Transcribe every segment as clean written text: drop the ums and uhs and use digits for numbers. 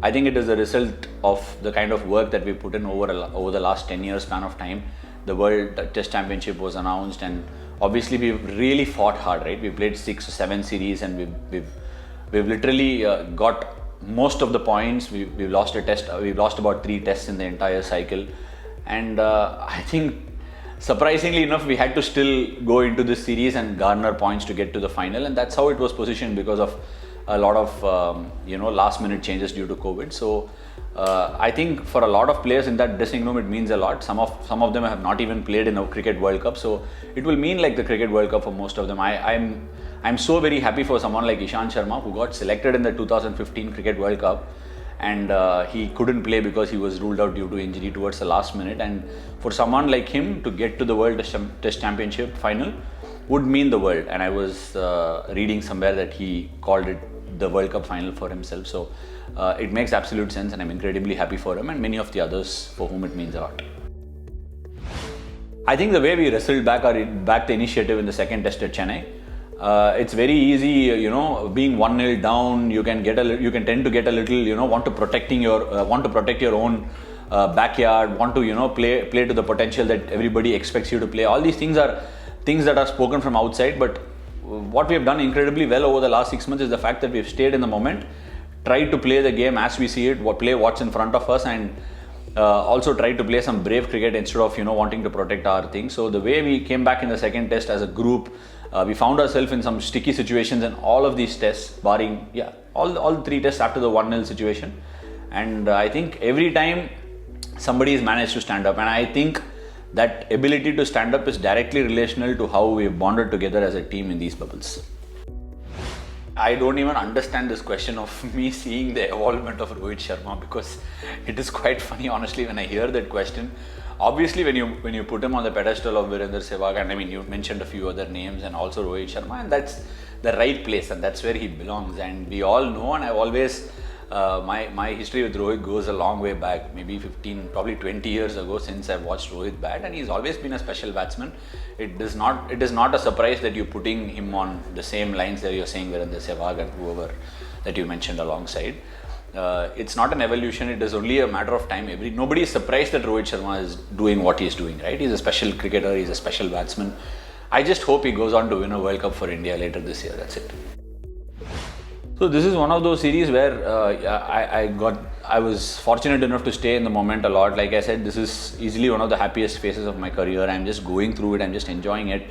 I think it is a result of the kind of work that we put in over the last 10 years span of time. The World Test Championship was announced, and obviously we've really fought hard, right? We played 6 or 7 series, and we've literally got most of the points. We've lost a test. We've lost about 3 tests in the entire cycle, and I think surprisingly enough, we had to still go into this series and garner points to get to the final, and that's how it was positioned because of a lot of last minute changes due to COVID. So I think for a lot of players in that dressing room, it means a lot. Some of them have not even played in a Cricket World Cup, so it will mean like the Cricket World Cup for most of them. I'm so very happy for someone like Ishant Sharma, who got selected in the 2015 Cricket World Cup, and he couldn't play because he was ruled out due to injury towards the last minute. And for someone like him to get to the World Test Championship final would mean the world. And I was reading somewhere that he called it the World Cup final for himself. So it makes absolute sense, and I'm incredibly happy for him and many of the others for whom it means a lot. I think the way we wrestled back the initiative in the second test at Chennai, it's very easy, being 1-0 down, you can tend to get a little, want to protect your own backyard, want to, play to the potential that everybody expects you to play. All these things are things that are spoken from outside, but what we have done incredibly well over the last 6 months is the fact that we've stayed in the moment, tried to play the game as we see it, play what's in front of us, and also tried to play some brave cricket instead of wanting to protect our things. So the way we came back in the second test as a group, we found ourselves in some sticky situations in all of these tests, barring all 3 tests after the 1-0 situation. And I think every time somebody has managed to stand up, and I think that ability to stand up is directly relational to how we've bonded together as a team in these bubbles. I don't even understand this question of me seeing the evolvement of Rohit Sharma, because it is quite funny, honestly, when I hear that question. Obviously, when you put him on the pedestal of Virender Sehwag, and I mean, you mentioned a few other names and also Rohit Sharma, and that's the right place and that's where he belongs. And we all know, and I've always my history with Rohit goes a long way back, maybe 15, probably 20 years ago since I've watched Rohit bat, and he's always been a special batsman. It is not a surprise that you're putting him on the same lines that you're saying Virender Sehwag and whoever that you mentioned alongside. It's not an evolution, it is only a matter of time. Nobody is surprised that Rohit Sharma is doing what he's doing, right? He's a special cricketer, he's a special batsman. I just hope he goes on to win a World Cup for India later this year, that's it. So this is one of those series where I was fortunate enough to stay in the moment a lot. Like I said, this is easily one of the happiest phases of my career. I'm just going through it, I'm just enjoying it.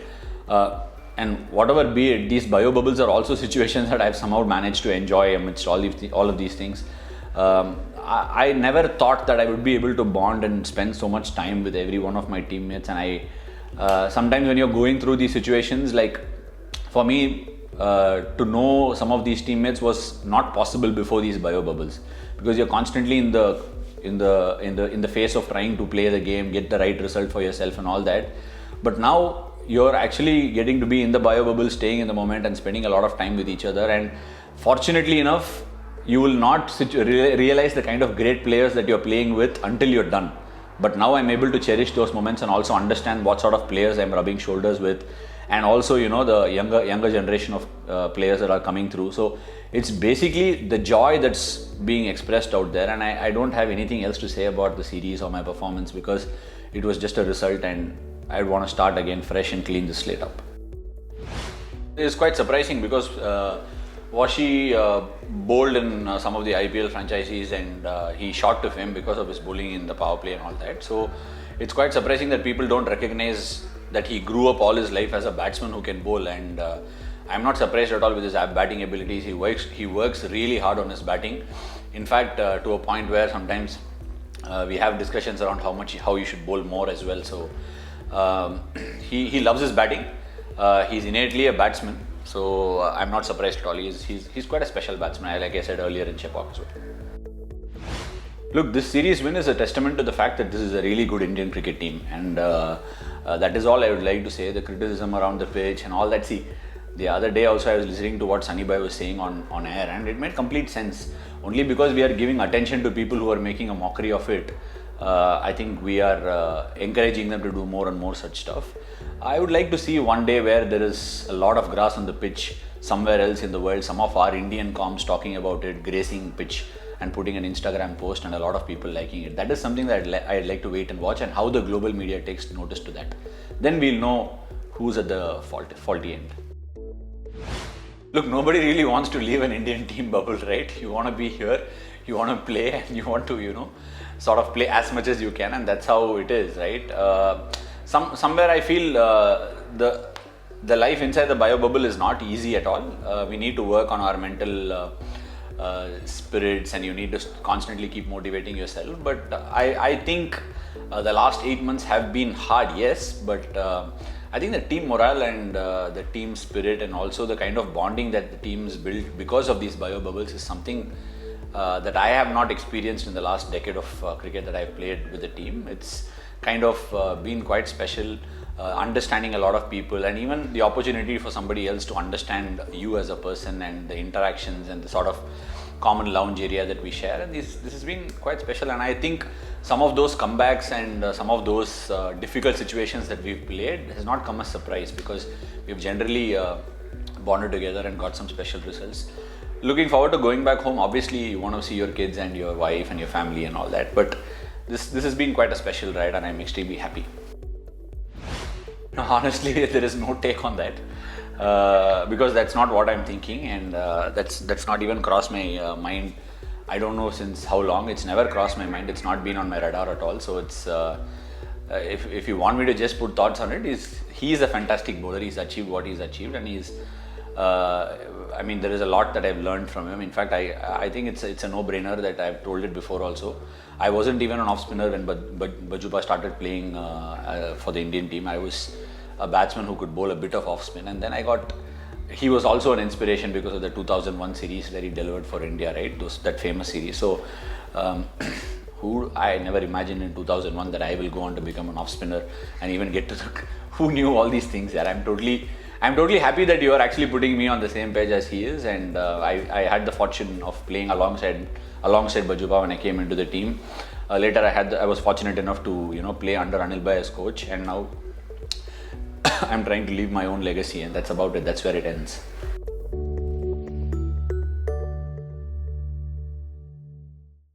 And whatever be it, these bio bubbles are also situations that I've somehow managed to enjoy amidst all of these things. I never thought that I would be able to bond and spend so much time with every one of my teammates. And sometimes when you're going through these situations, like for me, to know some of these teammates was not possible before these bio bubbles, because you're constantly in the face of trying to play the game, get the right result for yourself and all that. But now you're actually getting to be in the bio bubble, staying in the moment and spending a lot of time with each other. And fortunately enough, you will not realize the kind of great players that you're playing with until you're done. But now I'm able to cherish those moments and also understand what sort of players I'm rubbing shoulders with, and also the younger generation of players that are coming through. So it's basically the joy that's being expressed out there, and I don't have anything else to say about the series or my performance, because it was just a result, and I want to start again fresh and clean the slate up. It's quite surprising because Washi bowled in some of the IPL franchises, and he shot to fame because of his bowling in the power play and all that. So it's quite surprising that people don't recognize that he grew up all his life as a batsman who can bowl, and I'm not surprised at all with his batting abilities. He works really hard on his batting. In fact, to a point where sometimes we have discussions around how you should bowl more as well. So he loves his batting. He's innately a batsman, so I'm not surprised at all. He's quite a special batsman, like I said earlier in Chepauk as well. Look, this series win is a testament to the fact that this is a really good Indian cricket team, and that is all I would like to say. The criticism around the pitch and all that. See, the other day also I was listening to what Sunny Bhai was saying on air, and it made complete sense. Only because we are giving attention to people who are making a mockery of it, I think we are encouraging them to do more and more such stuff. I would like to see one day where there is a lot of grass on the pitch, somewhere else in the world, some of our Indian comms talking about it, gracing pitch and putting an Instagram post, and a lot of people liking it. That is something that I'd like to wait and watch, and how the global media takes notice to that. Then we'll know who's at the faulty end. Look, nobody really wants to leave an Indian team bubble, right? You want to be here, you want to play, and you want to, sort of play as much as you can, and that's how it is, right? Somewhere I feel the life inside the bio bubble is not easy at all. We need to work on our mental spirits, and you need to constantly keep motivating yourself. But I think the last 8 months have been hard, yes, but I think the team morale and the team spirit, and also the kind of bonding that the teams build because of these bio bubbles, is something that I have not experienced in the last decade of cricket that I've played with the team. It's kind of been quite special, understanding a lot of people, and even the opportunity for somebody else to understand you as a person, and the interactions and the sort of common lounge area that we share. And this has been quite special, and I think some of those comebacks and some of those difficult situations that we've played has not come as a surprise, because we've generally bonded together and got some special results. Looking forward to going back home. Obviously you want to see your kids and your wife and your family and all that, but this has been quite a special ride, and I'm extremely happy. No, honestly, there is no take on that, because that's not what I'm thinking, and that's not even crossed my mind. I don't know since how long. It's never crossed my mind. It's not been on my radar at all. So it's if you want me to just put thoughts on it, he's a fantastic bowler. He's achieved what he's achieved, and he's there is a lot that I've learned from him. In fact, I think it's a no-brainer that I've told it before also. I wasn't even an off-spinner when Bhajupa started playing for the Indian team. I was a batsman who could bowl a bit of off-spin, and then he was also an inspiration because of the 2001 series where he delivered for India, right? That famous series. So who I never imagined in 2001 that I will go on to become an off-spinner and even get to who knew all these things. Yeah, I'm totally happy that you are actually putting me on the same page as he is, and I had the fortune of playing alongside Bhajupa when I came into the team. Later I was fortunate enough to play under Anil Bhai as coach, and now I'm trying to leave my own legacy, and that's about it. That's where it ends.